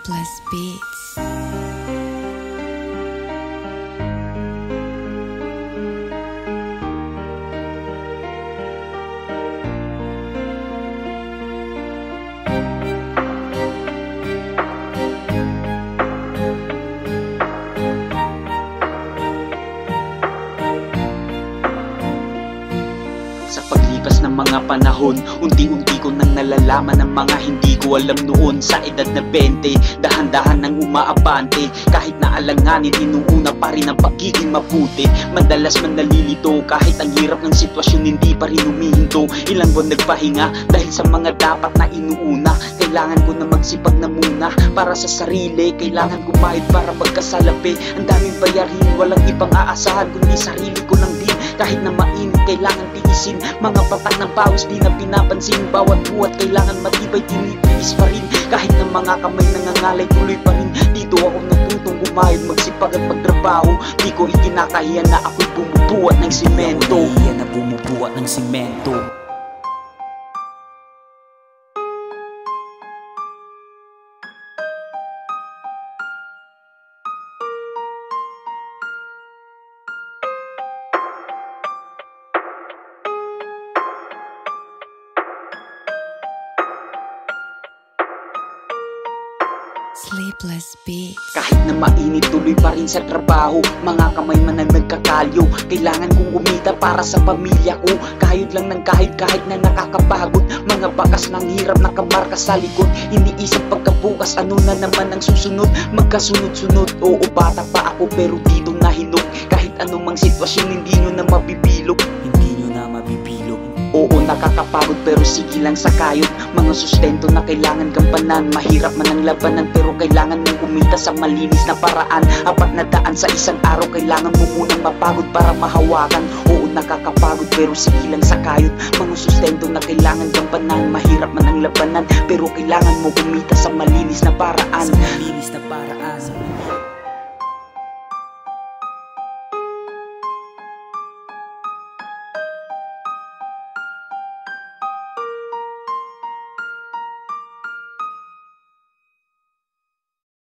Sleepless Beats. Sa paglipas ng mga panahon, unti-unti ko nang nalalaman ng mga hindi ko alam noon. Sa edad na 20, dahan-dahan nang umaabante. Kahit na alanganin, inuuna pa rin ang pagiging mabuti. Madalas man nalilito, kahit ang hirap ng sitwasyon, hindi pa rin humihinto. Ilang buwan nagpahinga, dahil sa mga dapat na inuuna. Kailangan ko na magsipag na muna, para sa sarili. Kailangan gumahit para magkasalapi. Ang daming bayarin, walang ibang aasahan, kundi sarili ko lang din. Kahit na mainit, kailangan tiisin. Mga patak ng pawis, di na pinapansin. Bawat buhat, kailangan matibay, tinitiis pa rin. Kahit na mga kamay nangangalay, tuloy pa rin. Dito ako natutong gumahit, magsipag at magtrabaho. Di ko ikinakahiyan na ako'y bumubuhat ng simento. Di na bumubuhat ng simento. Sleepless Beats. Kahit na mainit, tuloy pa rin sa trabaho. Mga kamay man ang nagkakalyo. Kailangan kong kumita para sa pamilya ko. Kahit lang ng kahit na nakakapagod. Mga bakas ng hirap nakamarka sa likod. Hindi isang pagkabukas, ano na naman ang susunod. Magkasunod-sunod, oo bata pa ako pero dito nahinog. Kahit anumang sitwasyon, hindi nyo na mabibilog. Hindi nyo na mabibilog. Oo, nakakapagod pero sige lang sa kayod. Mga sustento na kailangan gampanan. Mahirap man ang labanan pero kailangan mong kumita sa malinis na paraan. Apat na daan sa isang araw, kailangan mo munang mapagod para mahawakan. Oo, nakakapagod pero sige lang sa kayod. Mga sustento na kailangan gampanan. Mahirap man ang labanan pero kailangan mo kumita sa malinis na paraan. Sa malinis na paraan.